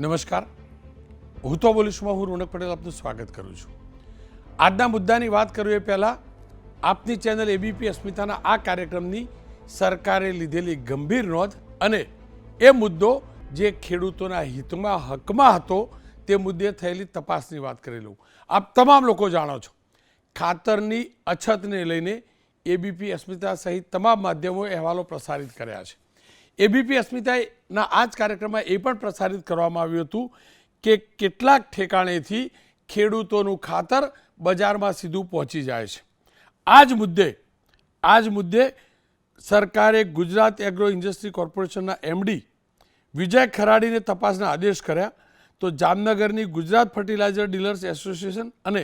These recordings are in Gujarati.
નમસ્કાર, હું તો બોલીશમાં હું રોનક પટેલ આપનું સ્વાગત કરું છું. આજના મુદ્દાની વાત કરું એ પહેલાં આપની ચેનલ એબીપી અસ્મિતાના આ કાર્યક્રમની સરકારે લીધેલી ગંભીર નોંધ અને એ મુદ્દો જે ખેડૂતોના હિતમાં હકમાં હતો તે મુદ્દે થયેલી તપાસની વાત કરી લઉં. આપ તમામ લોકો જાણો છો, ખાતરની અછતને લઈને એબીપી અસ્મિતા સહિત તમામ માધ્યમોએ અહેવાલો પ્રસારિત કર્યા છે. એબીપી અસ્મિતાના આ જ કાર્યક્રમમાં એ પણ પ્રસારિત કરવામાં આવ્યું હતું કે કેટલાક ઠેકાણેથી ખેડૂતોનું ખાતર બજારમાં સીધું પહોંચી જાય છે. આ જ મુદ્દે સરકારે ગુજરાત એગ્રો ઇન્ડસ્ટ્રી કોર્પોરેશનના એમડી વિજય ખરાડીને તપાસના આદેશ કર્યા. તો જામનગરની ગુજરાત ફર્ટિલાઇઝર ડીલર્સ એસોસિએશન અને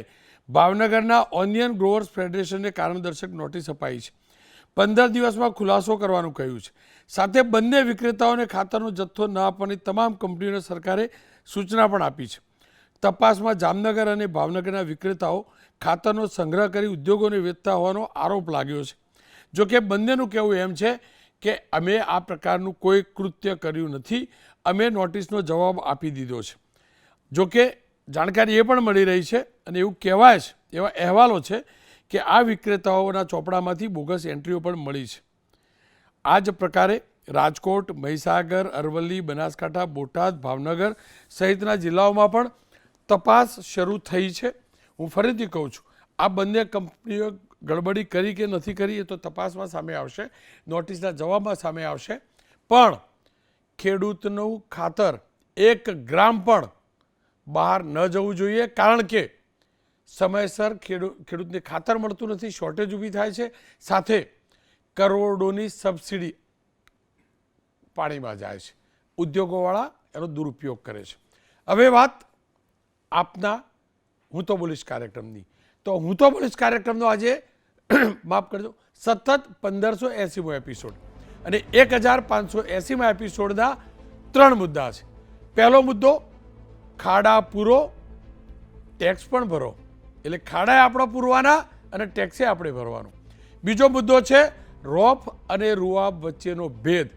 ભાવનગરના ઓનિયન ગ્રોવર્સ ફેડરેશનને કારણદર્શક નોટિસ અપાઈ છે. 15 દિવસમાં ખુલાસો કરવાનું કહ્યું છે. સાથે બંને વિક્રેતાઓને ખાતરનો જથ્થો ન આપવાની તમામ કંપનીઓને સરકારે સૂચના પણ આપી છે. તપાસમાં જામનગર અને ભાવનગરના વિક્રેતાઓ ખાતરનો સંગ્રહ કરી ઉદ્યોગોને વેચતા હોવાનો આરોપ લાગ્યો છે. જોકે બંનેનું કહેવું એમ છે કે અમે આ પ્રકારનું કોઈ કૃત્ય કર્યું નથી, અમે નોટિસનો જવાબ આપી દીધો છે. જોકે જાણકારી એ પણ મળી રહી છે અને એવું કહેવાય છે, એવા અહેવાલો છે કે આ વિક્રેતાઓના ચોપડામાંથી બોગસ એન્ટ્રીઓ પણ મળી છે. આ જ પ્રકારે રાજકોટ, મહીસાગર, અરવલ્લી, બનાસકાંઠા, બોટાદ, ભાવનગર સહિતના જિલ્લાઓમાં પણ તપાસ શરૂ થઈ છે. હું ફરીથી કહું છું, આ બંને કંપનીઓ ગડબડી કરી કે નથી કરી એ તો તપાસમાં સામે આવશે, નોટિસના જવાબમાં સામે આવશે. પણ ખેડૂતનું ખાતર 1 ગ્રામ પણ બહાર ન જવું જોઈએ, કારણ કે સમયસર ખેડૂતને ખાતર મળતું નથી, શોર્ટેજ ઊભી થાય છે. સાથે કરોડોની સબસિડી પાણીમાં જાય છે, ઉદ્યોગોવાળા એનો દુરુપયોગ કરે છે. હવે વાત આપના હું તો બોલીશ કાર્યક્રમની. તો હું તો બોલીશ કાર્યક્રમનો આજે માફ કરજો સતત 1580મો એપિસોડ અને 1580મા એપિસોડના 3 મુદ્દા છે. પહેલો મુદ્દો, ખાડા પૂરો, ટેક્સ પણ ભરો. એટલે ખાડા આપણો પૂરવાના અને ટેક્સે આપણે ભરવાનું. બીજો મુદ્દો છે રોફ અને રૂઆબ વચ્ચેનો ભેદ.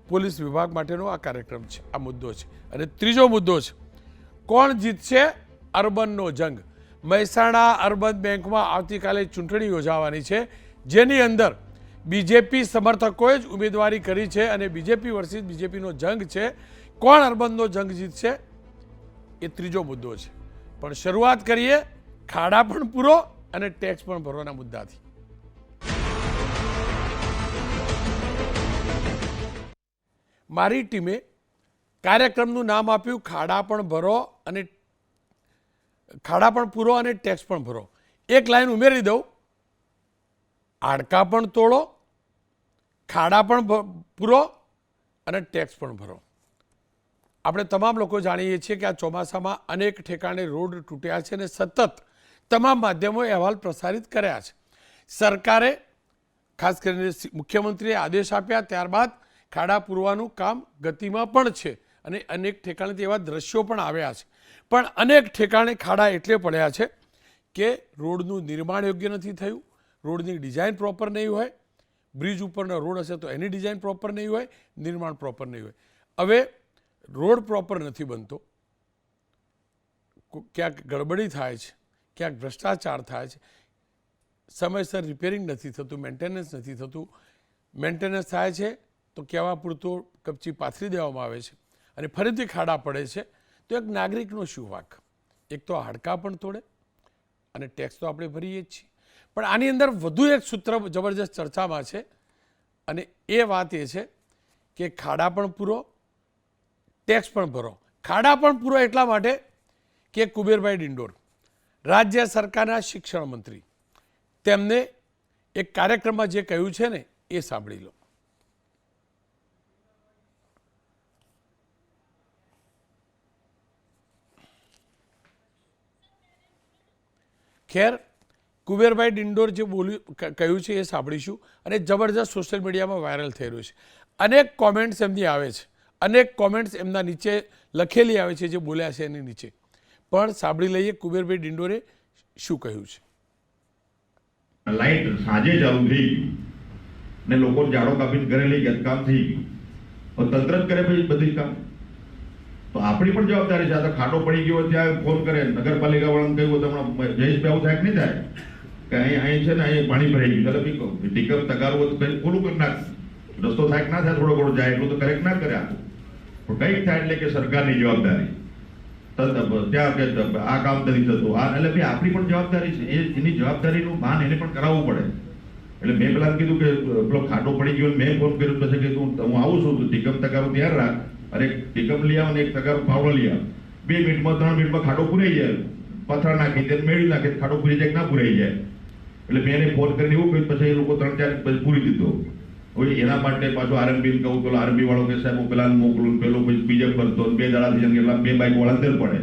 પોલીસ વિભાગ માટેનો આ કાર્યક્રમ છે, આ મુદ્દો છે. અને ત્રીજો મુદ્દો છે કોણ જીતશે અર્બનનો જંગ. મહેસાણા અર્બન બેંકમાં આવતીકાલે ચૂંટણી યોજાવાની છે, જેની અંદર બીજેપી સમર્થકોએ જ ઉમેદવારી કરી છે અને બીજેપી વર્સિસ બીજેપીનો જંગ છે. કોણ અર્બનનો જંગ જીતશે એ ત્રીજો મુદ્દો છે. પણ શરૂઆત કરીએ ખાડા પણ પૂરો અને ટેક્સ પણ ભરવાના મુદ્દાથી. મારી ટીમે કાર્યક્રમનું નામ આપ્યું ખાડા પણ ભરો અને ખાડા પણ પૂરો અને ટેક્સ પણ ભરો. એક લાઈન ઉમેરી દઉં, હાડકા પણ તોડો, ખાડા પણ પૂરો અને ટેક્સ પણ ભરો. આપણે તમામ લોકો જાણીએ છીએ કે આ ચોમાસામાં અનેક ઠેકાણે રોડ તૂટ્યા છે અને સતત તમામ માધ્યમોએ અહેવાલ પ્રસારિત કર્યા છે. સરકારે ખાસ કરીને મુખ્યમંત્રીએ આદેશ આપ્યા, ત્યારબાદ ખાડા પૂરવાનું કામ ગતિમાં પણ છે અને અનેક ઠેકાણેથી એવા દ્રશ્યો પણ આવ્યા છે. પણ અનેક ઠેકાણે ખાડા એટલે પડ્યા છે કે રોડનું નિર્માણ યોગ્ય નથી થયું, રોડની ડિઝાઇન પ્રોપર નહીં હોય, બ્રિજ ઉપરનો રોડ હશે તો એની ડિઝાઇન પ્રોપર નહીં હોય, નિર્માણ પ્રોપર નહીં હોય. હવે રોડ પ્રોપર નથી બનતો, ક્યાંક ગડબડી થાય છે, ક્યાંક ભ્રષ્ટાચાર થાય છે, સમયસર રિપેરિંગ નથી થતું, મેન્ટેનન્સ નથી થતું. મેન્ટેનન્સ થાય છે તો કહેવા પૂરતો કપચી પાથરી દેવામાં આવે છે અને ફરીથી ખાડા પડે છે. તો એક નાગરિકનો શું વાંક? એક તો હાડકા પણ તોડે અને ટેક્સ તો આપણે ભરીએ જ છીએ. પણ આની અંદર વધુ એક સૂત્ર જબરજસ્ત ચર્ચામાં છે અને એ વાત એ છે કે ખાડા પણ પૂરો, ટેક્સ પણ ભરો. ખાડા પણ પૂરો એટલા માટે કે કુબેરભાઈ ડિંડોર, રાજ્ય સરકારના શિક્ષણ મંત્રી, તેમને એક કાર્યક્રમમાં જે કહ્યું છે ને એ સાંભળી લો. ખેર, કુબેરભાઈ ડિંડોર જે કહ્યું છે એ સાંભળીશું અને જબરજસ્ત સોશિયલ મીડિયામાં વાયરલ થઈ રહ્યું છે. અનેક કોમેન્ટ્સ એમની આવે છે, અનેક કોમેન્ટ્સ એમના નીચે લખેલી આવે છે જે બોલ્યા છે એની નીચે. પણ સાંભળી લઈએ કુબેરભાઈ ડિંડોરે શું કહ્યું છે. લાઈટ સાંજે ચાલુ થઈ ને લોકો જાડો કાપીને ઘરે લઈ ગયા, કામ થઈ ગયું. તંત્ર જ કરે પછી બધી કામ. તો આપણી પણ જવાબદારી છે. આ તો ખાડો પડી ગયો ત્યાં ફોન કરે, નગરપાલિકા વાળાને કહ્યું તો હમણાં જયેશભાઈ આવું થાય કે નહીં થાય કે અહીં છે ને અહીં પાણી ભરાઈ ગયું, ચાલો ટીકમ તગારવું તો કંઈ પૂરું કરી નાખ, રસ્તો થાય કે ના થાય, થોડો ઘણો જાય એટલું તો કરેક્ટ ના કરે આપું, પણ કંઈક થાય એટલે કે સરકારની જવાબદારી ત્યાં કે આ કામ નથી થતું, આ એટલે ભાઈ આપણી પણ જવાબદારી છે. એની જવાબદારીનું ભાન એને પણ કરાવવું પડે. એટલે મેં પેલા કીધું કે પેલો ખાડો પડી ગયો, મેં ફોન કર્યો, પછી કીધું હું આવું છું, ટીકમ તગારું તૈયાર રાખ, અરે ટીકમ લઈ આવ ને એક તગારું પાવડો લઈ આવ, 2 મિનિટમાં 3 મિનિટમાં ખાડો પૂરાઈ જાય, પથરા નાખી દે, મેળી નાખે, ખાડો પૂરી જાય કે ના પૂરાઈ જાય. એટલે મેં એને ફોન કરીને એવું કહ્યું, પછી એ લોકો 3-4 પછી પૂરી દીધો. હવે એના માટે પાછું આરએમબી કહું તો આરએમબી વાળો કે સાહેબ હું પેલા મોકલું, પેલો પછી બીજે ફરતો, 2 દાડાથી જઈને એટલા 2 બાઇક વાળા અંદર પડે,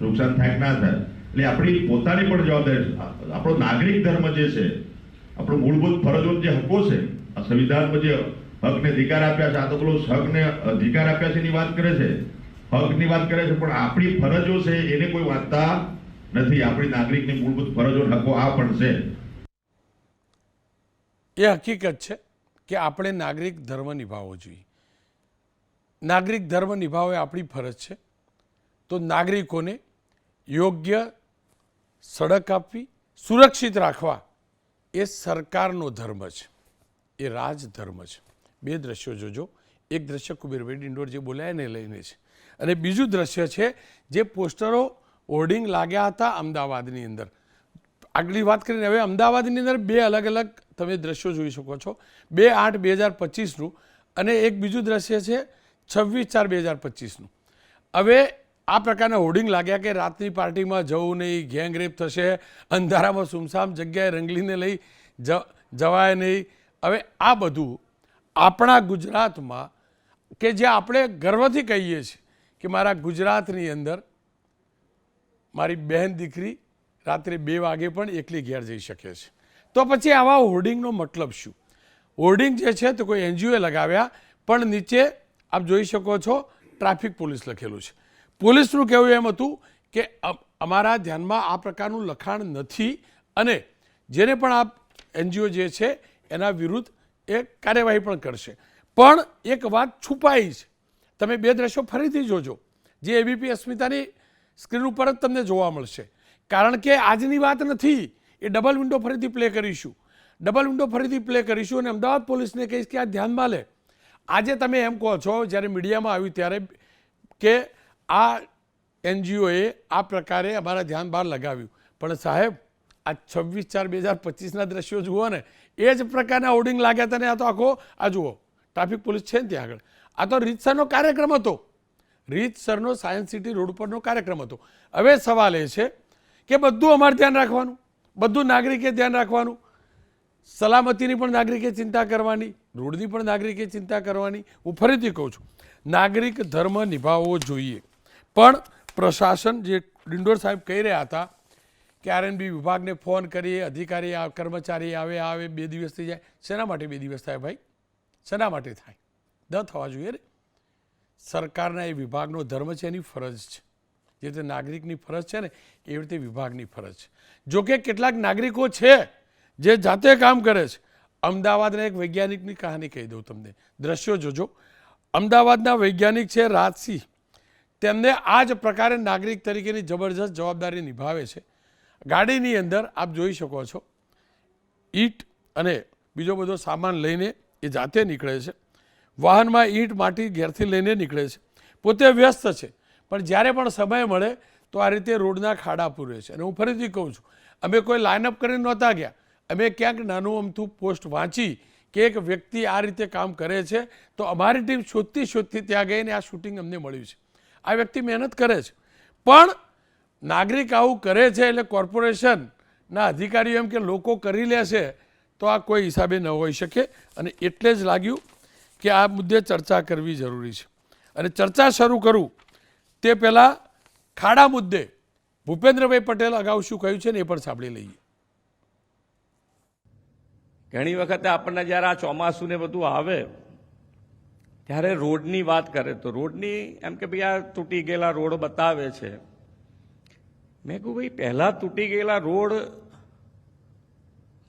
નુકસાન થાય ના થાય. એટલે આપણી પોતાની પણ જવાબદારી, આપણો નાગરિક ધર્મ જે છે, આપણો મૂળભૂત ફરજો જે હકો છે, આ સંવિધાનમાં જે હકને અધિકાર આપ્યા છે, આ તો પેલો હકને અધિકાર આપ્યા છે એની વાત કરે છે, હકની વાત કરે છે, પણ આપણી ફરજો છે એને કોઈ વાંચતા નથી. આપણી નાગરિકની મૂળભૂત ફરજો હકો આ પણ છે. એ હકીકત છે કે આપણે નાગરિક ધર્મ નિભાવવો જોઈએ. નાગરિક ધર્મ નિભાવવો એ આપણી ફરજ છે. તો નાગરિકોને યોગ્ય સડક આપવી, સુરક્ષિત રાખવા એ સરકારનો ધર્મ છે, એ રાજધર્મ છે. 2 દ્રશ્યો જોજો. એક દ્રશ્ય કુબેરભાઈ ડિંડોર જે બોલ્યા એને લઈને છે, અને બીજું દ્રશ્ય છે જે પોસ્ટરો હોર્ડિંગ લાગ્યા હતા અમદાવાદની અંદર. આગલી વાત કરીને હવે અમદાવાદની અંદર 2 અલગ અલગ તમે દ્રશ્યો જોઈ શકો છો, 2/8/2025નું અને એક બીજું દ્રશ્ય છે 26/4/2025નું. હવે આ પ્રકારના હોર્ડિંગ લાગ્યા કે રાતની પાર્ટીમાં જવું નહીં, ગેંગરેપ થશે, અંધારામાં સુમસામ જગ્યાએ રંગલીને લઈ જવાય નહીં. હવે આ બધું આપણા ગુજરાતમાં કે જે આપણે ગર્વથી કહીએ છીએ કે મારા ગુજરાતની અંદર મારી બહેન દીકરી રાત્રે 2 વાગે પણ એકલી ઘેર જઈ શકે છે. તો પછી આવા હોર્ડિંગનો મતલબ શું? હોર્ડિંગ જે છે તો કોઈ એનજીઓએ લગાવ્યા, પણ નીચે આપ જોઈ શકો છો ટ્રાફિક પોલીસ લખેલું છે. પોલીસનું કહેવું એમ હતું કે અમારા ધ્યાનમાં આ પ્રકારનું લખાણ નથી અને જેને પણ આ એનજીઓ જે છે એના વિરુદ્ધ એ કાર્યવાહી પણ કરશે. પણ એક વાત છુપાઈ છે. તમે 2 દ્રશ્યો ફરીથી જોજો, જે એબીપી અસ્મિતાની સ્ક્રીન ઉપર જ તમને જોવા મળશે. કારણ કે આજની વાત નથી, એ ડબલ વિન્ડો ફરીથી પ્લે કરીશું, અને અમદાવાદ પોલીસને કહીશ કે આ ધ્યાનમાં લે. આજે તમે એમ કહો છો જ્યારે મીડિયામાં આવ્યું ત્યારે કે આ એનજીઓએ આ પ્રકારે અમારા ધ્યાન બહાર લગાવ્યું, પણ સાહેબ આ 26/4/2025ના દ્રશ્યો જુઓ ને, એ જ પ્રકારના હોર્ડિંગ લાગ્યા હતા ને આ તો આખો આ જુઓ ટ્રાફિક પોલીસ છે ને ત્યાં આગળ. આ તો રીતસરનો કાર્યક્રમ હતો, રીતસરનો સાયન્સ સિટી રોડ પરનો કાર્યક્રમ હતો. હવે સવાલ એ છે કે બધું અમારે ધ્યાન રાખવાનું, બધું નાગરિકે ધ્યાન રાખવાનું, સલામતીની પણ નાગરિકે ચિંતા કરવાની, રોડની પણ નાગરિકે ચિંતા કરવાની. હું ફરીથી કહું છું, નાગરિક ધર્મ નિભાવવો જોઈએ. પણ પ્રશાસન જે ડિંડોર સાહેબ કહી રહ્યા હતા કે આરએનબી વિભાગને ફોન કરીએ, અધિકારી કર્મચારી આવે 2 દિવસ થઈ જાય. શેના માટે 2 દિવસ થાય ભાઈ? શેના માટે થાય? ન થવા જોઈએ ને. સરકારના એ વિભાગનો ધર્મ છે, એની ફરજ છે. જે રીતે નાગરિકની ફરજ છે ને એવી રીતે વિભાગની ફરજ છે. જોકે કેટલાક નાગરિકો છે જે જાતે કામ કરે છે. અમદાવાદના એક વૈજ્ઞાનિકની કહાની કહી દઉં તમને, દ્રશ્યો જોજો. અમદાવાદના વૈજ્ઞાનિક છે રાજસિંહ, તેમને આ જ પ્રકારે નાગરિક તરીકેની જબરજસ્ત જવાબદારી નિભાવે છે. ગાડીની અંદર આપ જોઈ શકો છો ઈંટ અને બીજો બધો સામાન લઈને એ જાતે નીકળે છે. વાહનમાં ઈંટ માટી ઘેરથી લઈને નીકળે છે, પોતે વ્યસ્ત છે, પણ જ્યારે પણ સમય મળે તો આ રીતે રોડના ખાડા પૂરે છે. અને હું ફરીથી કહું છું, અમે કોઈ લાઇનઅપ કરીને નહોતા ગયા, અમે ક્યાંક નાનું અમથું પોસ્ટ વાંચી કે એક વ્યક્તિ આ રીતે કામ કરે છે તો અમારી ટીમ શોધતી ત્યાં ગઈને આ શૂટિંગ અમને મળ્યું છે. આ વ્યક્તિ મહેનત કરે છે, પણ નાગરિક આવું કરે છે એટલે કોર્પોરેશનના અધિકારીઓ એમ કે લોકો કરી લેશે તો આ કોઈ હિસાબે ન હોઈ શકે. અને એટલે જ લાગ્યું કે આ મુદ્દે ચર્ચા કરવી જરૂરી છે. અને ચર્ચા શરૂ કરું તે પહેલાં ખાડા મુદ્દે ભૂપેન્દ્રભાઈ પટેલ અગાઉ શું કહ્યું છે ને એ પણ સાંભળી લઈએ. ઘણી વખતે આપણને જ્યારે આ ચોમાસું ને બધું આવે ત્યારે રોડની વાત કરે તો રોડની એમ કે ભાઈ આ તૂટી ગયેલા રોડ બતાવે છે. મેં કહ્યું ભાઈ પહેલા તૂટી ગયેલા રોડ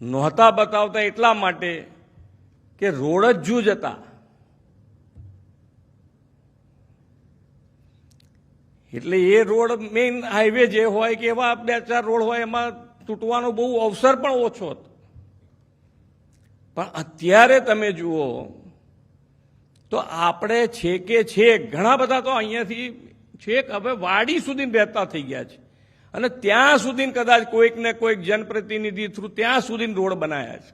નહોતા બતાવતા એટલા માટે કે રોડ જ જૂજ હતા. એટલે એ રોડ મેઇન હાઈવે જે હોય કે એવા 2-4 રોડ હોય એમાં તૂટવાનો બહુ અવસર પણ ઓછો હતો. પણ અત્યારે તમે જુઓ તો આપણે છેક ઘણા બધા તો અહીંયાથી છેક હવે વાડી સુધી રહેતા થઈ ગયા છે અને ત્યાં સુધી કદાચ કોઈક ને કોઈક જનપ્રતિનિધિ થ્રુ ત્યાં સુધી રોડ બનાવ્યા છે.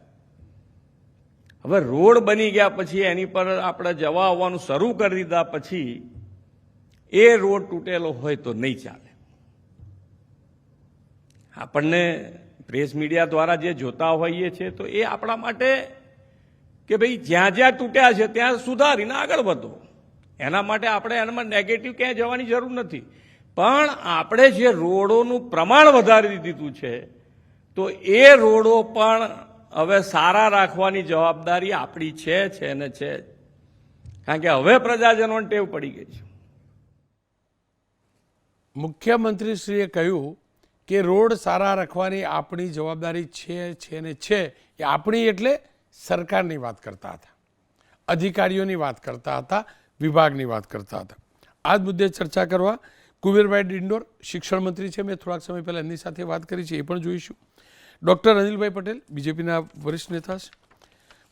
હવે રોડ બની ગયા પછી એની પર આપણે જવા આવવાનું શરૂ કરી દીધા પછી એ રોડ તૂટેલો હોય તો નહીં ચાલે. આપણને પ્રેસ મીડિયા દ્વારા જે જોતા હોઈએ છીએ તો એ આપણા માટે કે ભાઈ જ્યાં જ્યાં તૂટ્યા છે ત્યાં સુધારીને આગળ વધો. એના માટે આપણે એનામાં નેગેટિવ ક્યાંય જવાની જરૂર નથી. પણ આપણે જે રોડોનું પ્રમાણ વધારી દીધું છે તો એ રોડો પણ હવે સારા રાખવાની જવાબદારી આપણી છે ને છે. કારણ કે હવે પ્રજાજનોને ટેવ પડી ગઈ છે. મુખ્યમંત્રીશ્રીએ કહ્યું કે રોડ સારા રાખવાની આપણી જવાબદારી છે ને છે. એ આપણી એટલે સરકારની વાત કરતા હતા, અધિકારીઓની વાત કરતા હતા, વિભાગની વાત કરતા હતા. આ જ મુદ્દે ચર્ચા કરવા કુબેરભાઈ ડિંડોર શિક્ષણ મંત્રી છે. મેં થોડાક સમય પહેલાં એમની સાથે વાત કરી છે, એ પણ જોઈશું. ડૉક્ટર અનિલભાઈ પટેલ બીજેપીના વરિષ્ઠ નેતા છે.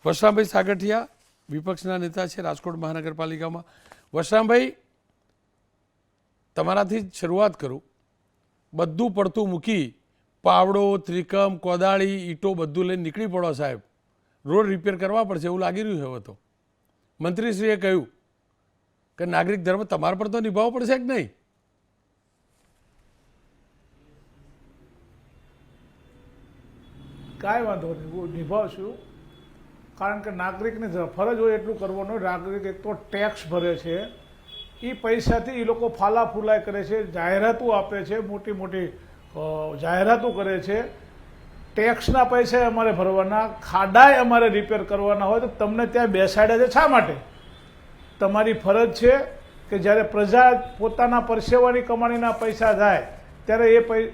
વશરામભાઈ સાગઠિયા વિપક્ષના નેતા છે રાજકોટ મહાનગરપાલિકામાં. વશરામભાઈ, તમારાથી જ શરૂઆત કરું. બધું પડતું મૂકી પાવડો, ત્રિકમ, કોદાળી, ઈંટો બધું લઈને નીકળી પડો સાહેબ, રોડ રિપેર કરવા પડશે એવું લાગી રહ્યું છે. હવે તો મંત્રીશ્રીએ કહ્યું કે નાગરિક ધર્મ તમારા પર તો નિભાવવો પડશે કે નહીં? કાંઈ વાંધો નહીં, હું નિભાવશું. કારણ કે નાગરિકની ફરજ હોય એટલું કરવાનું. નાગરિક એક તો ટેક્સ ભરે છે, એ પૈસાથી એ લોકો ફાલા ફૂલાઈ કરે છે, જાહેરાતો આપે છે, મોટી મોટી જાહેરાતો કરે છે. ટેક્સના પૈસા અમારે ભરવાના, ખાડાય અમારે રિપેર કરવાના હોય તો તમને ત્યાં બેસાડ્યા છે શા માટે? તમારી ફરજ છે કે જ્યારે પ્રજા પોતાના પરસેવાની કમાણીના પૈસા થાય ત્યારે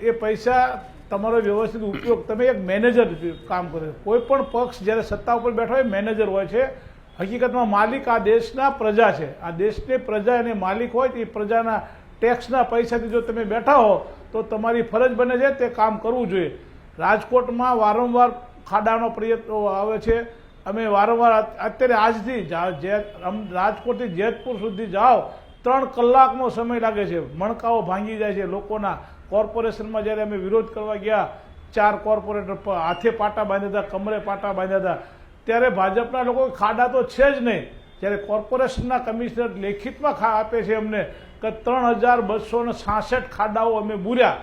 એ પૈસા તમારો વ્યવસ્થિત ઉપયોગ, તમે એક મેનેજર કામ કરે. કોઈ પણ પક્ષ જ્યારે સત્તા ઉપર બેઠો હોય મેનેજર હોય છે. હકીકતમાં માલિક આ દેશના પ્રજા છે. આ દેશની પ્રજા અને માલિક હોય તો એ પ્રજાના ટેક્સના પૈસાથી જો તમે બેઠા હો તો તમારી ફરજ બને છે તે કામ કરવું જોઈએ. રાજકોટમાં વારંવાર ખાડાનો પ્રયત્ન આવે છે. અમે વારંવાર અત્યારે આજથી રાજકોટથી જેતપુર સુધી જાઓ 3 કલાકનો સમય લાગે છે. મણકાઓ ભાંગી જાય છે લોકોના. કોર્પોરેશનમાં જ્યારે અમે વિરોધ કરવા ગયા, 4 કોર્પોરેટર હાથે પાટા બાંધ્યા હતા, કમરે પાટા બાંધ્યા હતા, ત્યારે ભાજપના લોકો ખાડા તો છે જ નહીં. જ્યારે કોર્પોરેશનના કમિશનર લેખિતમાં આપે છે અમને કે 3266 ખાડાઓ અમે બૂર્યા.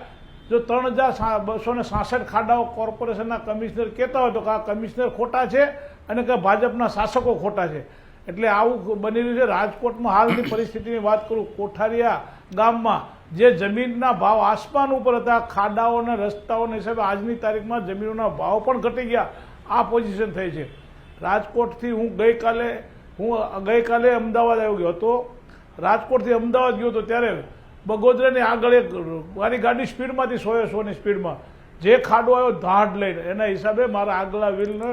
જો 3266 ખાડાઓ કોર્પોરેશનના કમિશનર કહેતા હોય તો કે આ કમિશનર ખોટા છે અને કે ભાજપના શાસકો ખોટા છે. એટલે આવું બની રહ્યું છે. રાજકોટમાં હાલની પરિસ્થિતિની વાત કરું, કોઠારિયા ગામમાં જે જમીનના ભાવ આસમાન ઉપર હતા, ખાડાઓના રસ્તાઓના હિસાબે આજની તારીખમાં જમીનોના ભાવ પણ ઘટી ગયા. આ પોઝિશન થઈ છે. રાજકોટથી હું ગઈકાલે અમદાવાદ આવ્યો ગયો હતો. રાજકોટથી અમદાવાદ ગયો હતો ત્યારે બગોદરાની આગળ એક મારી ગાડી સ્પીડમાંથી 100ની સ્પીડમાં જે ખાડો આવ્યો ધાડ લઈને, એના હિસાબે મારા આગલા વ્હીલને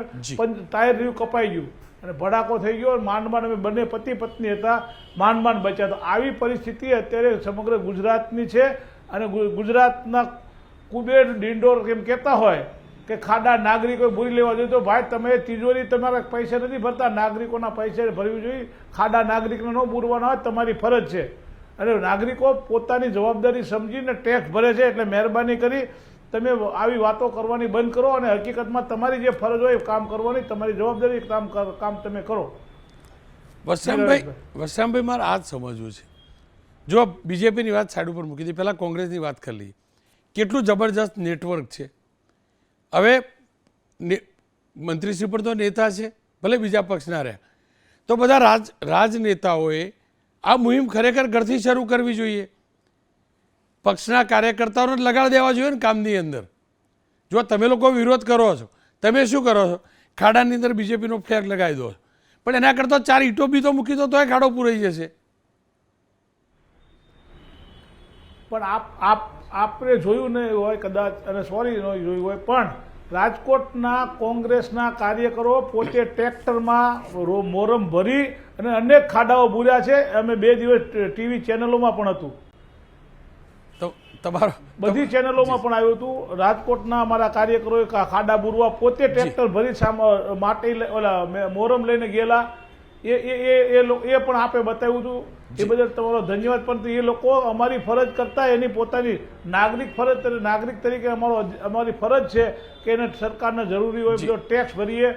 ટાયર રહ્યું કપાઈ ગયું અને ભડાકો થઈ ગયો. માંડ અમે બંને પતિ પત્ની હતા, માંડ બચ્યા. તો આવી પરિસ્થિતિ અત્યારે સમગ્ર ગુજરાતની છે. અને ગુજરાતના કુબેર ડિંડોર કેમ કહેતા હોય કે ખાડા નાગરિકો ભૂરી લેવા જોઈએ, તો ભાઈ તમે તિજોરી તમારા પૈસા નથી ભરતા, નાગરિકોના પૈસા ભરવી જોઈએ. ખાડા નાગરિકને ન બૂરવાના હોય, તમારી ફરજ છે. અને નાગરિકો પોતાની જવાબદારી સમજીને ટેક્સ ભરે છે. એટલે મહેરબાની કરી તમે આવી વાતો કરવાની બંધ કરો અને હકીકતમાં તમારી જે ફરજ હોય એ કામ કરવાની, તમારી જવાબદારી કામ તમે કરો. વસરામભાઈ મારે આ જ સમજવું છે. જો બીજેપીની વાત સાઈડ ઉપર મૂકી હતી, પહેલાં કોંગ્રેસની વાત કરી લઈએ. કેટલું જબરજસ્ત નેટવર્ક છે. હવે મંત્રીશ્રી પણ તો નેતા છે, ભલે બીજા પક્ષના રહ્યા, તો બધા રાજનેતાઓએ આ મુહિમ ખરેખર ઘરથી શરૂ કરવી જોઈએ. પક્ષના કાર્યકર્તાઓને જ લગાડી દેવા જોઈએ ને કામની અંદર. જો તમે લોકો વિરોધ કરો છો, તમે શું કરો છો? ખાડાની અંદર બીજેપીનો ફ્લેગ લગાવી દો છો. પણ એના કરતાં 4 ઈંટો બી તો મૂકી દો તોય ખાડો પૂરાઈ જશે. પણ આપણે જોયું નહીં હોય કદાચ, અને સોરી ન જોયું હોય, પણ રાજકોટના કોંગ્રેસના કાર્યકરો પોતે ટ્રેક્ટરમાં મોરમ ભરી અને અનેક ખાડાઓ બૂર્યા છે. અમે 2 દિવસ ટીવી ચેનલોમાં પણ હતું. તો તમારો બધી ચેનલોમાં પણ આવ્યું હતું. રાજકોટના અમારા કાર્યકરોએ ખાડા બુરવા પોતે ટ્રેક્ટર ભરી માટી મોરમ લઈને ગયેલા એ પણ આપે બતાવ્યું હતું. એ બદલ તમારો ધન્યવાદ. પરંતુ એ લોકો અમારી ફરજ કરતા એની પોતાની નાગરિક તરીકે અમારી ફરજ છે કે એને સરકારને જરૂરી હોય બધો ટેક્સ ભરીએ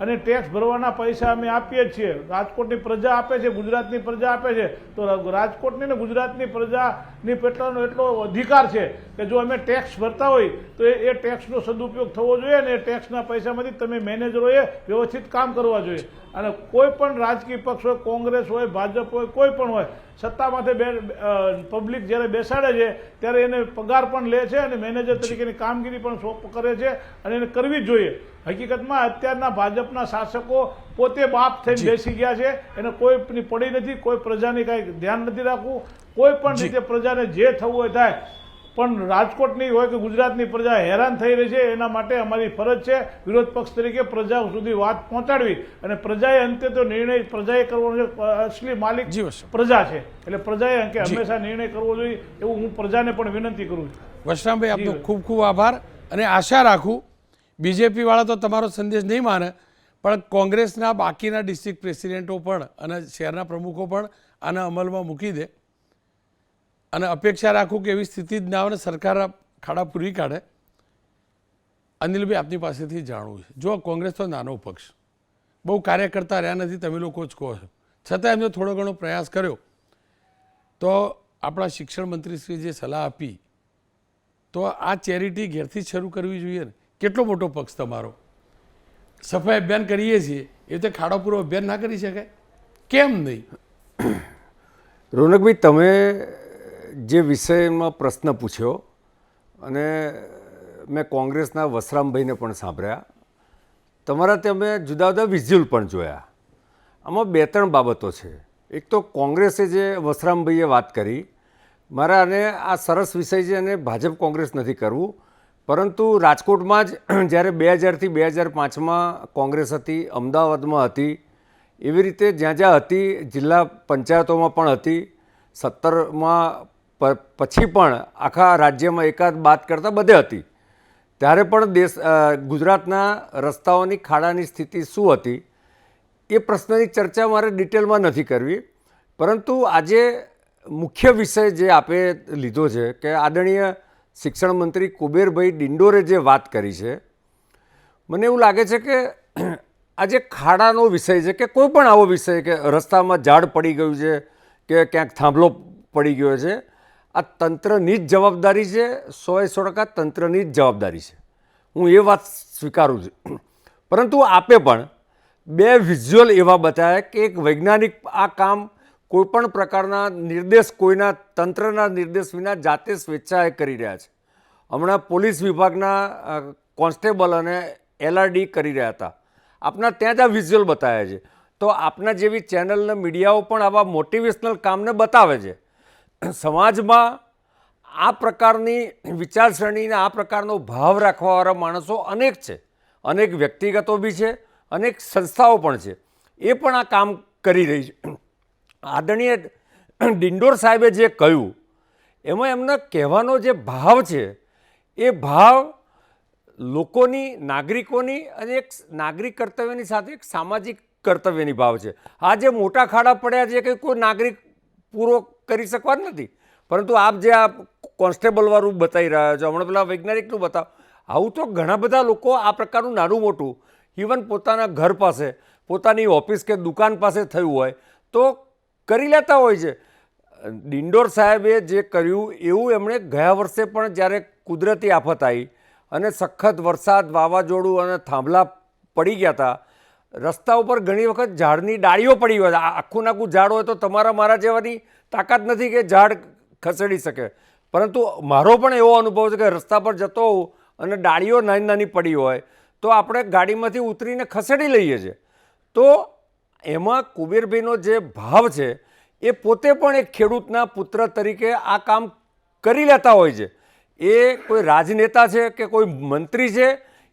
અને ટેક્સ ભરવાના પૈસા અમે આપીએ જ છીએ. રાજકોટની પ્રજા આપે છે, ગુજરાતની પ્રજા આપે છે, તો રાજકોટની ને ગુજરાતની પ્રજાની પેટાનો એટલો અધિકાર છે કે જો અમે ટેક્સ ભરતા હોય તો એ ટેક્સનો સદુપયોગ થવો જોઈએ અને એ ટેક્સના પૈસામાંથી તમે મેનેજરોએ વ્યવસ્થિત કામ કરવા જોઈએ. અને કોઈ પણ રાજકીય પક્ષ હોય, કોંગ્રેસ હોય, ભાજપ હોય, કોઈ પણ હોય, સત્તામાંથી પબ્લિક જ્યારે બેસાડે છે ત્યારે એને પગાર પણ લે છે અને મેનેજર તરીકેની કામગીરી પણ કરે છે અને એને કરવી જ જોઈએ. હકીકતમાં અત્યારના ભાજપના શાસકો પોતે બાપ થઈને બેસી ગયા છે, એને કોઈની પડી નથી, કોઈ પ્રજાની કાંઈ ધ્યાન નથી રાખવું, કોઈ પણ રીતે પ્રજાને જે થવું હોય થાય. પણ રાજકોટની હોય કે ગુજરાતની પ્રજા હેરાન થઈ રહી છે, એના માટે અમારી ફરજ છે વિરોધ પક્ષ તરીકે પ્રજા સુધી વાત પહોંચાડવી અને પ્રજાએ અંતે તો નિર્ણય પ્રજાએ કરવાનો છે. અસલી માલિક પ્રજા છે, એટલે પ્રજાએ અંકે હંમેશા નિર્ણય કરવો જોઈએ એવું હું પ્રજાને પણ વિનંતી કરું છું. વશરામભાઈ, આપનો ખૂબ ખૂબ આભાર અને આશા રાખું બીજેપી વાળા તો તમારો સંદેશ નહીં માને, પણ કોંગ્રેસના બાકીના ડિસ્ટ્રિક્ટ પ્રેસિડેન્ટો પણ અને શહેરના પ્રમુખો પણ આને અમલમાં મૂકી દે અને અપેક્ષા રાખું કે એવી સ્થિતિ જ ના આવે, સરકાર ખાડા પૂરી કાઢે. અનિલભાઈ, આપની પાસેથી જાણવું છે, જો કોંગ્રેસ તો નાનો પક્ષ, બહુ કાર્યકર્તા રહ્યા નથી, તમે લોકો જ કહો છો, છતાં એમને થોડો ઘણો પ્રયાસ કર્યો, તો આપણા શિક્ષણ મંત્રીશ્રીએ જે સલાહ આપી તો આ ચેરિટી ઘેરથી જ શરૂ કરવી જોઈએ ને. કેટલો મોટો પક્ષ તમારો, સફાઈ અભિયાન કરીએ છીએ એ રીતે ખાડો પૂરો અભિયાન ના કરી શકાય? કેમ નહીં? રોનકભાઈ, તમે જે વિષયમાં પ્રશ્ન પૂછ્યો અને મેં કોંગ્રેસના વશરામભાઈને પણ સાંભળ્યા, તમારા ત્યાં મેં જુદા જુદા વિઝ્યુઅલ પણ જોયા. આમાં બે ત્રણ બાબતો છે. એક તો કોંગ્રેસે જે વશરામભાઈએ વાત કરી, મારા અને આ સરસ વિષય છે અને ભાજપ કોંગ્રેસ નથી કરવું, પરંતુ રાજકોટમાં જ જ્યારે 2000થી 2005માં કોંગ્રેસ હતી, અમદાવાદમાં હતી, એવી રીતે જ્યાં જ્યાં હતી, જિલ્લા પંચાયતોમાં પણ હતી, 17માં પછી પણ આખા રાજ્યમાં એકાદ બાદ કરતાં બધે હતી. ત્યારે પણ ગુજરાતના રસ્તાઓની ખાડાની સ્થિતિ શું હતી એ પ્રશ્નની ચર્ચા મારે ડિટેલમાં નથી કરવી. પરંતુ આજે મુખ્ય વિષય જે આપે લીધો છે કે આદરણીય શિક્ષણ મંત્રી કુબેરભાઈ ડિંડોરે જે વાત કરી છે, મને એવું લાગે છે કે આજે ખાડાનો વિષય છે કે કોઈ પણ આવો વિષય કે રસ્તામાં ઝાડ પડી ગયું છે કે ક્યાંક થાંભલો પડી ગયો છે, આ તંત્રની જ જવાબદારી છે, 100% તંત્રની જ જવાબદારી છે. હું એ વાત સ્વીકારું છું. પરંતુ આપે પણ બે વિઝ્યુઅલ એવા બતાવ્યા કે એક વૈજ્ઞાનિક આ કામ કોઈપણ પ્રકારના નિર્દેશ, કોઈના તંત્રના નિર્દેશ વિના જાતે સ્વેચ્છાએ કરી રહ્યા છે. હમણાં પોલીસ વિભાગના કોન્સ્ટેબલ અને LRD કરી રહ્યા હતા. આપના ત્યાં જ આ વિઝ્યુઅલ બતાવ્યા છે. તો આપના જેવી ચેનલના મીડિયાઓ પણ આવા મોટિવેશનલ કામને બતાવે છે. સમાજમાં આ પ્રકારની વિચારસરણીને આ પ્રકારનો ભાવ રાખવાવાળા માણસો અનેક છે, અનેક વ્યક્તિગતો બી છે, અનેક સંસ્થાઓ પણ છે, એ પણ આ કામ કરી રહી છે. આદરણીય ડિંડોર સાહેબે જે કહ્યું એમાં એમનો કહેવાનો જે ભાવ છે એ ભાવ લોકોની, નાગરિકોની અને એક નાગરિક કર્તવ્યની સાથે એક સામાજિક કર્તવ્યની ભાવ છે. આ જે મોટા ખાડા પડ્યા છે કે કોઈ નાગરિક પૂરો કરી શકવા જ નથી, પરંતુ આપ જે આ કોન્સ્ટેબલવાળું બતાવી રહ્યા છો, હમણાં પેલા વૈજ્ઞાનિકનું બતાવ, આવું તો ઘણા બધા લોકો આ પ્રકારનું નાનું મોટું ઇવન પોતાના ઘર પાસે, પોતાની ઓફિસ કે દુકાન પાસે થયું હોય તો કરી લેતા હોય છે. ડિંડોર સાહેબે જે કર્યું એવું એમણે ગયા વર્ષે પણ જ્યારે કુદરતી આફત આવી અને સખત વરસાદ, વાવાઝોડું અને થાંભલા પડી ગયા હતા, રસ્તા ઉપર ઘણી વખત ઝાડની ડાળીઓ પડી હોય, આખું નાખું ઝાડ હોય તો તમારા મારા જેવાની તાકાત નથી કે ઝાડ ખસેડી શકે. પરંતુ મારો પણ એવો અનુભવ છે કે રસ્તા પર જતો હોઉં અને ડાળીઓ નાની નાની પડી હોય તો આપણે ગાડીમાંથી ઉતરીને ખસેડી લઈએ છીએ. તો એમાં કુબેરભાઈનો જે ભાવ છે એ પોતે પણ એક ખેડૂતના પુત્ર તરીકે આ કામ કરી લેતા હોય છે. એ કોઈ રાજનેતા છે કે કોઈ મંત્રી છે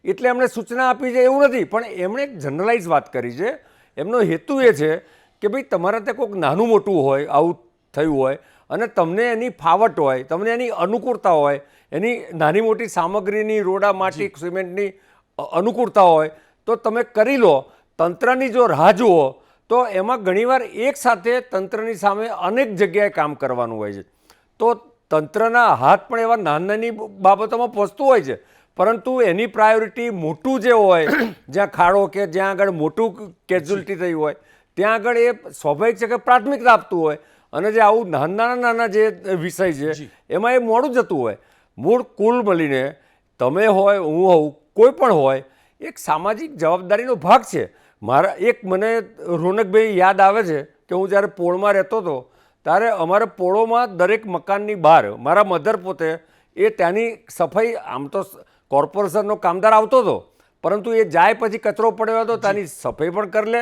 એટલે એમણે સૂચના આપી છે એવું નથી, પણ એમણે એક જનરલાઇઝ વાત કરી છે. એમનો હેતુ એ છે કે ભાઈ તમારા ત્યાં કોઈક નાનું મોટું હોય, આવું થયું હોય અને તમને એની ફાવટ હોય, તમને એની અનુકૂળતા હોય, એની નાની મોટી સામગ્રીની રોડા માટી સિમેન્ટની અનુકૂળતા હોય તો તમે કરી લો. તંત્રની જો રાહ જુઓ તો એમાં ઘણીવાર એક સાથે તંત્રની સામે અનેક જગ્યાએ કામ કરવાનું હોય છે. તો તંત્રના હાથ પણ એવા નાની બાબતોમાં પહોંચતું હોય છે, પરંતુ એની પ્રાયોરિટી મોટું જે હોય જ્યાં ખાડો કે જ્યાં આગળ મોટું કેઝ્યુઅલિટી થઈ હોય ત્યાં આગળ એ સ્વાભાવિક છે કે પ્રાથમિકતા આપતું હોય, અને જે આવું નાના જે વિષય છે એમાં એ મોડું જતું હોય. મૂળ કુલ મળીને તમે હોય, હું હોઉં, કોઈ પણ હોય, એક સામાજિક જવાબદારીનો ભાગ છે. મારા એક મને રોનકભાઈ યાદ આવે છે કે હું જ્યારે પોળમાં રહેતો હતો ત્યારે અમારે પોળોમાં દરેક મકાનની બહાર મારા મધર પોતે એ ત્યાંની સફાઈ, આમ તો કોર્પોરેશનનો કામદાર આવતો હતો, પરંતુ એ જાય પછી કચરો પડ્યો હતો ત્યાંની સફાઈ પણ કરી લે,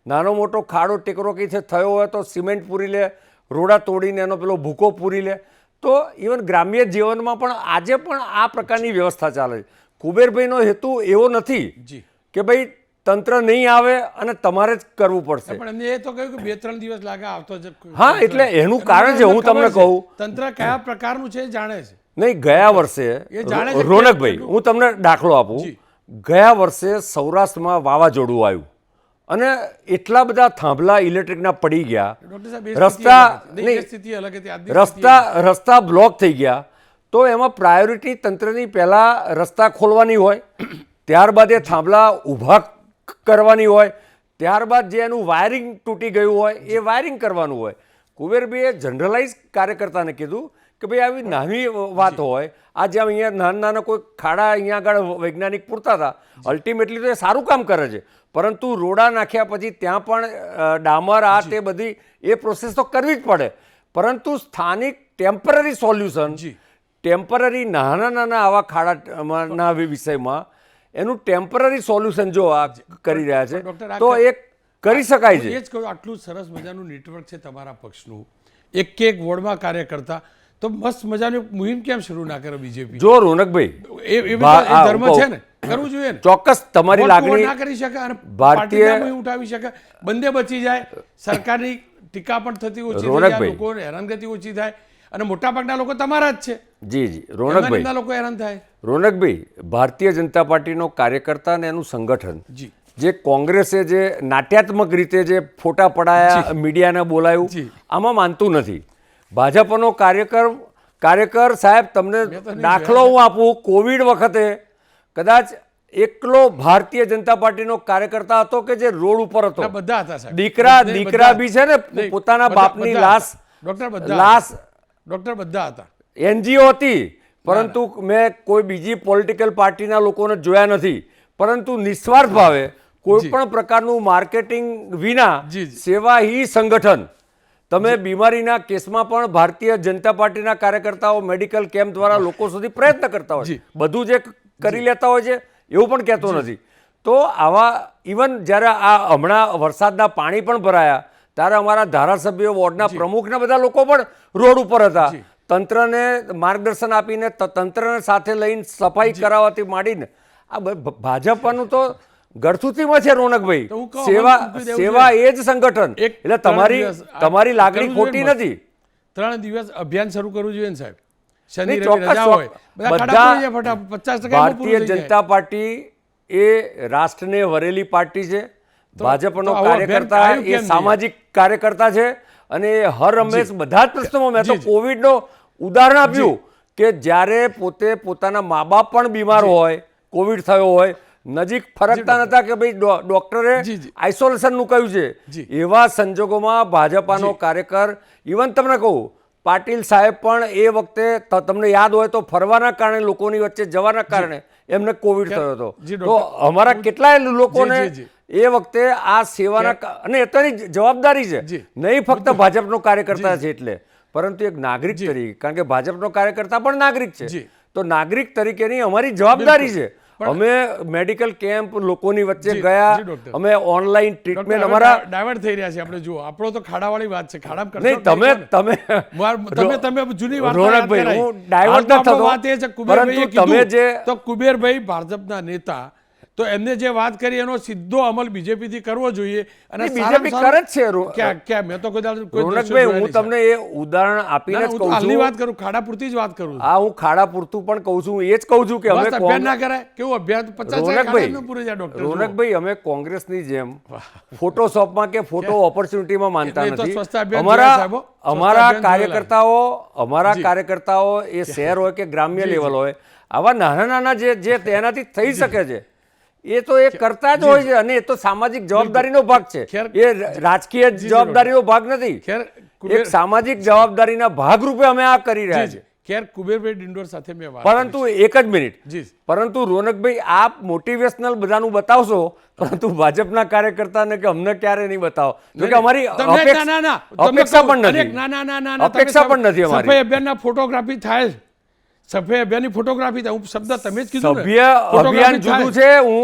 નાનો મોટો ખાડો ટેકરો કંઈ છે થયો હોય તો સિમેન્ટ પૂરી લે, રોડા તોડીને એનો પેલો ભૂકો પૂરી લે. તો ઇવન ગ્રામ્ય જીવનમાં પણ આજે પણ આ પ્રકારની વ્યવસ્થા ચાલે છે. કુબેરભાઈનો હેતુ એવો નથી કે ભાઈ તંત્ર નહીં આવે અને તમારે જ કરવું પડશે. પણ એમને એ તો કહ્યું કે 2-3 દિવસ લાગે આવતો જ. હા, એટલે એનું કારણ છે, હું તમને કહું, તંત્ર કયા પ્રકારનું છે એ જાણે છે. નહીં, ગયા વર્ષે રોનકભાઈ હું તમને દાખલો આપું. ગયા વર્ષે સૌરાષ્ટ્રમાં વાવાઝોડું આવ્યું અને એટલા બધા થાંભલા ઇલેક્ટ્રિકના પડી ગયા, રસ્તા બ્લોક થઈ ગયા. તો એમાં પ્રાયોરિટી તંત્રની પહેલાં રસ્તા ખોલવાની હોય, ત્યારબાદ એ થાંભલા ઊભા કરવાની હોય, ત્યારબાદ જે એનું વાયરિંગ તૂટી ગયું હોય એ વાયરિંગ કરવાનું હોય. કુબેરભાઈએ જનરલાઇઝ કાર્યકર્તાને કીધું કે ભાઈ આવી નાની વાત હોય, આ જેમ અહીંયા નાના કોઈ ખાડા અહીંયા આગળ વૈજ્ઞાનિક પૂરતા હતા, અલ્ટિમેટલી તો એ સારું કામ કરે છે, પરંતુ રોડા નાખ્યા પછી ત્યાં પણ ડામર આ તે બધી એ પ્રોસેસ તો કરવી જ પડે. પરંતુ સ્થાનિક ટેમ્પરરી સોલ્યુશન, ટેમ્પરરી નાના આવા ખાડાના વિષયમાં એનું ટેમ્પરરી સોલ્યુશન જો આ કરી રહ્યા છે તો એ કરી શકાય છે. એ જ કહ્યું, આટલું સરસ મજાનું નેટવર્ક છે તમારા પક્ષનું, એક વોર્ડમાં કાર્યકર્તા, તો મસ્ત મજાની મુહિમ કેમ શરૂ ના કરે બીજેપી? જો રોનકભાઈ, એ ધર્મ છે ને, કરવું જોઈએ ને. ચોક્કસ તમારી લાગણી ના કરી શકે અને ભારતીય મુહિમ ઉઠાવી શકે, બંને બચી જાય, સરકારની ટીકા પણ થતી ઓછી થઈ જાય, લોકોને હેરાનગતિ ઓછી થાય, અને મોટાભાગના લોકો તમારા જ છે. જી રોનકભાઈ, લોકો હેરાન થાય. રોનકભાઈ, ભારતીય જનતા પાર્ટીનો કાર્યકર્તા અને એનું સંગઠન જે કોંગ્રેસે જે નાટ્યાત્મક રીતે જે ફોટા પડાયા, મીડિયાને બોલાયું, આમાં માનતું નથી. ભાજપનો કાર્યકર સાહેબ, તમને દાખલો હું આપું, કોવિડ વખતે કદાચ એકલો ભારતીય જનતા પાર્ટીનો કાર્યકર્તા હતો કે જે રોડ ઉપર હતો. બધા હતા સાહેબ, દીકરા બી છે ને પોતાના બાપની લાશ ડોક્ટર બધા હતા, એનજીઓ હતી, પરંતુ મેં કોઈ બીજી પોલિટિકલ પાર્ટીના લોકોને જોયા નથી. પરંતુ નિસ્વાર્થ ભાવે કોઈ પણ પ્રકારનું માર્કેટિંગ વિના સેવા હી સંગઠન. તમે બીમારીના કેસમાં પણ ભારતીય જનતા પાર્ટીના કાર્યકર્તાઓ મેડિકલ કેમ્પ દ્વારા લોકો સુધી પ્રયત્ન કરતા હોય, બધું જે કરી લેતા હોય છે એવું પણ કહેતો નથી. તો આવા ઇવન જ્યારે આ હમણાં વરસાદના પાણી પણ ભરાયા ત્યારે અમારા ધારાસભ્યો, વોર્ડના પ્રમુખના બધા લોકો પણ રોડ ઉપર હતા. તંત્રને માર્ગદર્શન આપીને, તંત્રને સાથે લઈને સફાઈ કરાવવાથી માંડીને આ ભાજપનું તો ગળથુથીમાં છે રોનકભાઈ. સેવા એ જ સંગઠન. એટલે તમારી લાગણી ખોટી નથી. 3 દિવસ અભિયાન શરૂ કરવું જોઈએ ને સાહેબ. શનિ રવિ રજા હોય, બધા 50% ભારતીય જનતા પાર્ટી એ રાષ્ટ્રને વરેલી પાર્ટી છે. ભાજપનો કાર્યકર્તા એ સામાજિક કાર્યકર્તા છે અને હર હંમેશ બધા જ પ્રશ્નોમાં, મેં તો કોવિડનો ઉદાહરણ આપ્યું કે જ્યારે પોતે પોતાના મા બાપ પણ બીમાર હોય, કોવિડ થયો હોય, નજીક ફરકતા નતા કે ભાઈ ડોક્ટરે આઇસોલેશનનું કહ્યું છે. એવા સંજોગોમાં ભાજપાનો કાર્યકર, ઇવન તમને કહું, પાટીલ સાહેબ પણ એ વખતે તમને યાદ હોય તો ફરવાના કારણે, લોકોની વચ્ચે જવાના કારણે એમને કોવિડ થયો હતો. તો અમારા કેટલાય લોકોને એ વખતે આ સેવાના, અને એની જવાબદારી છે, નહીં ફક્ત ભાજપનો કાર્યકર્તા છે એટલે, પરંતુ એક નાગરિક તરીકે, કારણ કે ભાજપનો કાર્યકર્તા પણ નાગરિક છે, તો નાગરિક તરીકેની અમારી જવાબદારી છે. અમે મેડિકલ કેમ્પ લોકોની વચ્ચે ગયા, અમે ઓનલાઈન ટ્રીટમેન્ટ, અમારા ડાયવર્ટ થઈ રહ્યા છે. આપણે જુઓ, આપણો તો ખાડાવાળી વાત છે, ખાડામાં નહીં, તમે જૂની વાત, રોનકભાઈ, હું ડાયવર્ટ ન થતો, વાત એ છે કુબેરભાઈ, તમે જે તો કુબેરભાઈ ભાજપના નેતા, તો એમને જે વાત કરી એનો સીધો અમલ બીજેપી થી કરવો જોઈએ. અને બીજેપી કરે જ છે ક્યાં મેં તો કોઈ રોનકભાઈ, હું તમને એ ઉદાહરણ આપીને જ કહું હાલની છું. વાત કરું, ખાડા પૂરતી જ વાત કરું. હા, હું ખાડા પૂરતું પણ કહું છું. એ જ કહું છું કે અમે અભિયાન ના કરાય, કેવું અભિયાન 50 ખાડા પૂરી જાય ડોક્ટર. રોનકભાઈ, અમે કોંગ્રેસની જેમ ફોટોશોપમાં કે ફોટો ઓપોર્ચ્યુનિટીમાં માનતા એ તો નથી. સ્વચ્છતા અભિયાન જોયા સાહેબો. અમારા સ્વચ્છતા કાર્યકર્તાઓ એ શહેર હોય કે ગ્રામ્ય લેવલ હોય, આવા નાના નાના જે તેનાથી થઈ શકે છે એ તો એ કરતા જ હોય છે. અને એ તો સામાજિક જવાબદારીનો ભાગ છે, એ રાજકીય જવાબદારીનો ભાગ નથી. એક સામાજિક જવાબદારીના ભાગરૂપે અમે આ કરી રહ્યા છીએ. ખેર કુબેરભાઈ ડિંડોર સાથે મેં વાત પરંતુ એક જ મિનિટ, જી. પરંતુ રોનકભાઈ, આપ મોટિવેશનલ બધાનું બતાવશો, પરંતુ ભાજપના કાર્યકર્તાને કે અમને ક્યારે નહીં બતાવો. જો કે અમારી અપેક્ષા પણ નથી. અપેક્ષા પણ નથી અમારી. સફાઈ અભિયાનના ફોટોગ્રાફી થાય છે. સફાઈ અભિયાનની ફોટોગ્રાફી થાય. હું શબ્દ તમે જ કીધું ને. સભ્ય અભિયાન જુદું છે. હું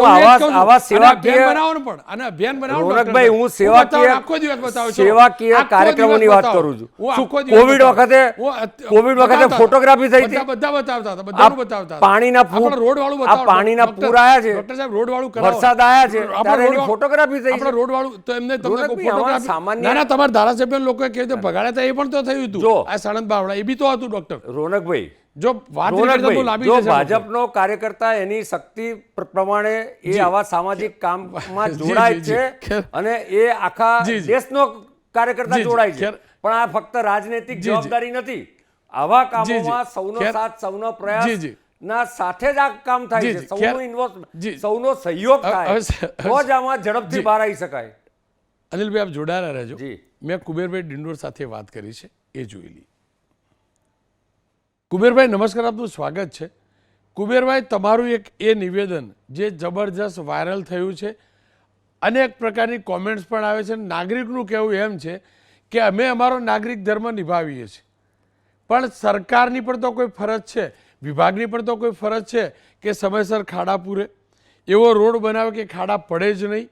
આવા સેવાકીય બનાવો ને પણ અને અભિયાન બનાવો. રોનકભાઈ, હું સેવાકીય કાર્યક્રમોની વાત કરું છું. કોવિડ વખતે ફોટોગ્રાફી થઈ હતી. બધા બતાવતા હતા, બધાનું બતાવતા હતા. પાણીના રોડ વાળું બતાવો. પાણીના પૂર આયા છે ડોક્ટર સાહેબ, રોડ વાળું કરાવો. વરસાદ આયા છે ત્યારે એની ફોટોગ્રાફી થઈ છે. રોડ વાળું તો એમને તમને ફોટોગ્રાફી સામાન્ય. ના, તમારા ધારાસભ્ય લોકોએ કેવી રીતે ભગાડ્યા હતા એ પણ તો થયું હતું. આ સાણંદ બાવડા એ બી તો હતું ડોક્ટર. રોનકભાઈ, જો વાત જો ભાજપનો કાર્યકર્તા એની શક્તિ પ્રમાણે એ આવા સામાજિક કામમાં જોડાય છે અને એ આખા દેશનો કાર્યકર્તા જોડાય છે. પણ આ ફક્ત રાજનૈતિક જવાબદારી નથી. આવા કામોમાં સૌનો સાથ, સૌનો પ્રયાસ ના સાથે જ આ કામ થાય છે. સૌનો ઇન્વોલ્વમેન્ટ, સૌનો સહયોગ થાય તો જ આમાં ઝડપથી બહાર આવી શકાય. અનિલભાઈ, આપ જોડાયેલા રહેજો. જી. મેં કુબેરભાઈ ડિંડોર સાથે વાત કરી છે, એ જોઈ લી. કુબેરભાઈ, નમસ્કાર, આપનું સ્વાગત છે. કુબેરભાઈ, તમારું એક એ નિવેદન જે જબરજસ્ત વાયરલ થયું છે, અનેક પ્રકારની કોમેન્ટ્સ પણ આવે છે. નાગરિકનું કહેવું એમ છે કે અમે અમારો નાગરિક ધર્મ નિભાવીએ છીએ, પણ સરકારની પણ તો કોઈ ફરજ છે, વિભાગની પણ તો કોઈ ફરજ છે કે સમયસર ખાડા પૂરે, એવો રોડ બનાવે કે ખાડા પડે જ નહીં,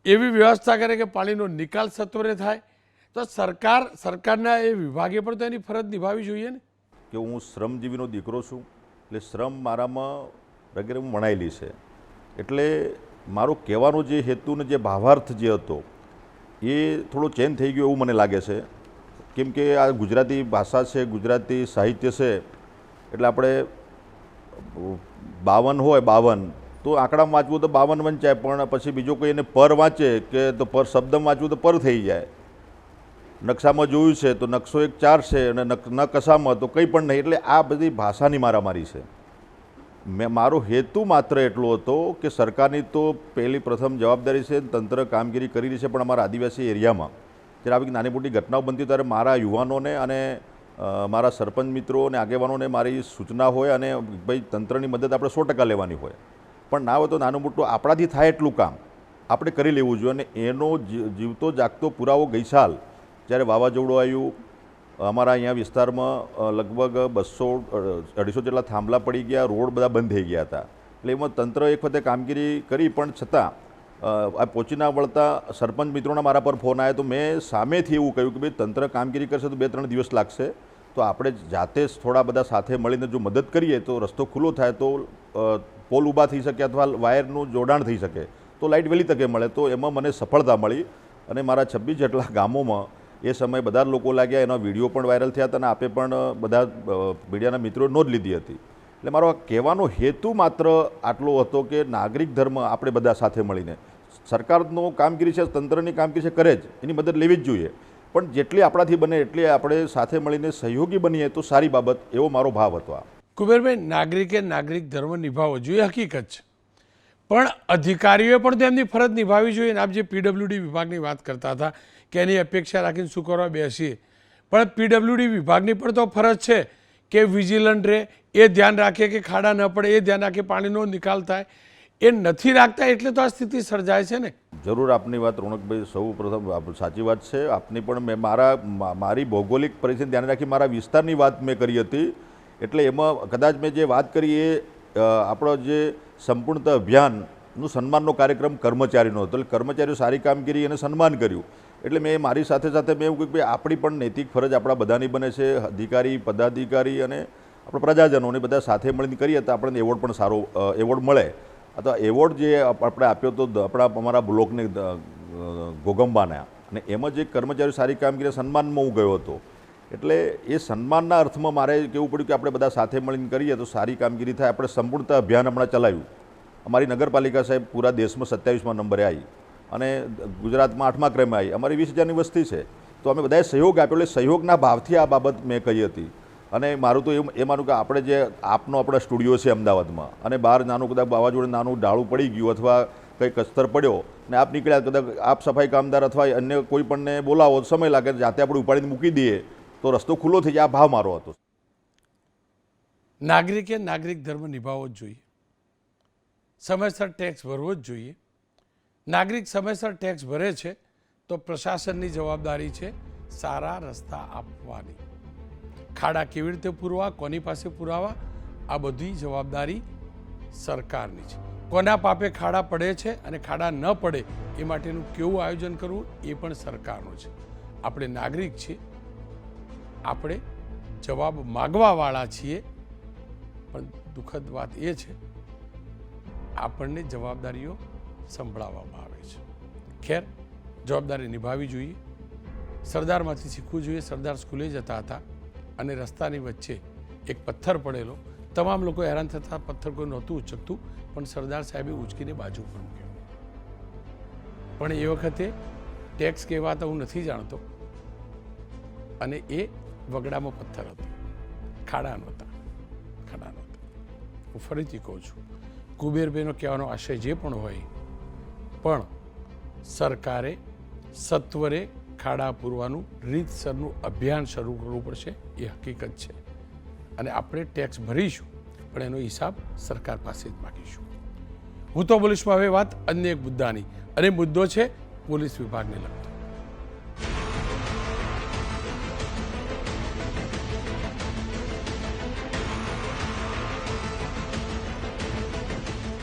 એવી વ્યવસ્થા કરે કે પાણીનો નિકાલ સત્વરે થાય. તો સરકારના એ વિભાગે પણ તો એની ફરજ નિભાવવી જોઈએ ને. કે હું શ્રમજીવીનો દીકરો છું, એટલે શ્રમ મારામાં વગેરે વણાયેલી છે. એટલે મારો કહેવાનો જે હેતુ ને જે ભાવાર્થ જે હતો એ થોડો ચેન્જ થઈ ગયો એવું મને લાગે છે. કેમ કે આ ગુજરાતી ભાષા છે, ગુજરાતી સાહિત્ય છે, એટલે આપણે 52 હોય 52 તો આંકડામાં વાંચવું તો 52 વંચાય, પણ પછી બીજો કોઈ એને પર વાંચે કે તો પર શબ્દમાં વાંચવું તો પર થઈ જાય. નકશામાં જોયું છે તો નકશો 1 4 છે અને ન કશામાં તો કંઈ પણ નહીં. એટલે આ બધી ભાષાની મારામારી છે. મારો હેતુ માત્ર એટલો હતો કે સરકારની તો પ્રથમ જવાબદારી છે, તંત્ર કામગીરી કરી રહી છે, પણ અમારા આદિવાસી એરિયામાં જ્યારે આવી નાની મોટી ઘટનાઓ બનતી ત્યારે મારા યુવાનોને અને મારા સરપંચ મિત્રો અને આગેવાનોને મારી સૂચના હોય અને ભાઈ તંત્રની મદદ આપણે 100% લેવાની હોય, પણ ના હોય તો નાનું મોટું આપણાથી થાય એટલું કામ આપણે કરી લેવું જોઈએ. અને એનો જીવતો જાગતો પુરાવો ગઈ સાલ જ્યારે વાવાઝોડું આવ્યું, અમારા અહીંયા વિસ્તારમાં લગભગ 200-250 જેટલા થાંભલા પડી ગયા, રોડ બધા બંધ થઈ ગયા હતા. એટલે એમાં તંત્ર એક વખતે કામગીરી કરી, પણ છતાં આ પહોંચી ના વળતા સરપંચ મિત્રોના મારા પર ફોન આવ્યો. તો મેં સામેથી એવું કહ્યું કે ભાઈ તંત્ર કામગીરી કરશે તો 2-3 દિવસ લાગશે, તો આપણે જાતે જ થોડા બધા સાથે મળીને જો મદદ કરીએ તો રસ્તો ખુલ્લો થાય, તો પોલ ઊભા થઈ શકે અથવા વાયરનું જોડાણ થઈ શકે, તો લાઇટ વહેલી તકે મળે. તો એમાં મને સફળતા મળી અને મારા 26 જેટલા ગામોમાં એ સમયે બધા લોકો લાગ્યા. એનો વિડીયો પણ વાયરલ થયા હતા અને આપે પણ બધા મીડિયાના મિત્રોએ નોંધ લીધી હતી. એટલે મારો કહેવાનો હેતુ માત્ર આટલો હતો કે નાગરિક ધર્મ આપણે બધા સાથે મળીને, સરકારનો કામગીરી છે, તંત્રની કામગીરી છે, કરે જ, એની મદદ લેવી જ જોઈએ, પણ જેટલી આપણાથી બને એટલી આપણે સાથે મળીને સહયોગી બનીએ તો સારી બાબત, એવો મારો ભાવ હતો. કુબેરભાઈ, નાગરિકે નાગરિક ધર્મ નિભાવવો જોઈએ, હકીકત છે, પણ અધિકારીઓએ પણ તેમની ફરજ નિભાવવી જોઈએ. આપ જે પીડબ્લ્યુડી વિભાગની વાત કરતા હતા કે એની અપેક્ષા રાખીને શું કરવા બેસીએ, પણ પીડબ્લ્યુડી વિભાગની પણ તો ફરજ છે કે વિજિલન્ટ રહે, એ ધ્યાન રાખે કે ખાડા ન પડે, એ ધ્યાન રાખે પાણીનો નિકાલ થાય. એ નથી રાખતા એટલે તો આ સ્થિતિ સર્જાય છે ને. જરૂર આપની વાત રોનકભાઈ સૌ પ્રથમ સાચી વાત છે આપની, પણ મેં મારી ભૌગોલિક પરિસ્થિતિ ધ્યાને રાખી મારા વિસ્તારની વાત મેં કરી હતી. એટલે એમાં કદાચ મેં જે વાત કરી એ આપણો જે સંપૂર્ણતા અભિયાનનું સન્માનનો કાર્યક્રમ કર્મચારીનો હતો. એટલે કર્મચારીઓ સારી કામગીરી અને સન્માન કર્યું. એટલે મેં મારી સાથે સાથે મેં એવું કહ્યું કે આપણી પણ નૈતિક ફરજ આપણા બધાની બને છે, અધિકારી, પદાધિકારી અને આપણે પ્રજાજનોને બધા સાથે મળીને કરીએ તો આપણને એવોર્ડ પણ સારો એવોર્ડ મળે. તો એવોર્ડ જે આપણે આપ્યો હતો અમારા બ્લોકને ઘોગંબાને, અને એમાં જે કર્મચારીઓ સારી કામગીરી સન્માનમાં હું ગયો હતો. એટલે એ સન્માનના અર્થમાં મારે કહેવું પડ્યું કે આપણે બધા સાથે મળીને કરીએ તો સારી કામગીરી થાય. આપણે સંપૂર્ણતા અભિયાન હમણાં ચલાવ્યું. અમારી નગરપાલિકા સાહેબ પૂરા દેશમાં 27મા નંબરે આવી અને ગુજરાતમાં 8મા ક્રમે આવી. અમારી 20,000ની વસ્તી છે, તો અમે બધાએ સહયોગ આપ્યો. એટલે સહયોગના ભાવથી આ બાબત મેં કહી હતી. અને મારું તો એ માનું કે આપણે જે આપણા સ્ટુડિયો છે અમદાવાદમાં, અને બહાર નાનું કદાચ વાવાઝોડે નાનું ડાળું પડી ગયું અથવા કંઈ કસ્તર પડ્યો ને આપ નીકળ્યા, કદાચ આપ સફાઈ કામદાર અથવા અન્ય કોઈ પણને બોલાવો સમય લાગે, જાતે આપણે ઉપાડીને મૂકી દઈએ તો રસ્તો ખુલ્લો થઈ જાય. આ ભાવ મારો હતો. નાગરિકે નાગરિક ધર્મ નિભાવવો જ જોઈએ, સમયસર ટેક્સ ભરવો જ જોઈએ. નાગરિક સમયસર ટેક્સ ભરે છે તો પ્રશાસનની જવાબદારી છે સારા રસ્તા આપવાની. ખાડા કેવી રીતે પૂરવા, કોની પાસે પુરાવા, આ બધી જવાબદારી સરકારની છે. કોના પાપે ખાડા પડે છે અને ખાડા ન પડે એ માટેનું કેવું આયોજન કરવું એ પણ સરકારનું છે. આપણે નાગરિક છીએ, આપણે જવાબ માગવાવાળા છીએ, પણ દુઃખદ વાત એ છે આપણને જવાબદારીઓ સંભળાવવામાં આવે છે. ખેર, જવાબદારી નિભાવવી જોઈએ. સરદારમાંથી શીખવું જોઈએ. સરદાર સ્કૂલે જતા હતા અને રસ્તાની વચ્ચે એક પથ્થર પડેલો, તમામ લોકો હેરાન થતા, પથ્થર કોઈ નહોતું ઉચકતું, પણ સરદાર સાહેબે ઉચકીને બાજુ પર મૂક્યો. પણ એ વખતે ટેક્સ કહેવાતા હું નથી જાણતો, અને એ વગડામાં પથ્થર હતો, ખાડા નહોતા. હું ફરીથી કહું છું, કુબેરભાઈનો કહેવાનો આશય જે પણ હોય, પણ સરકારે સત્વરે ખાડા પૂરવાનું રીતસરનું અભિયાન શરૂ કરવું પડશે. એ હકીકત છે. અને આપણે ટેક્સ ભરીશું, પણ એનો હિસાબ સરકાર પાસે જ માગીશું. હું તો બોલીશમાં હવે વાત અન્ય એક મુદ્દાની, અને મુદ્દો છે પોલીસ વિભાગને લગતો.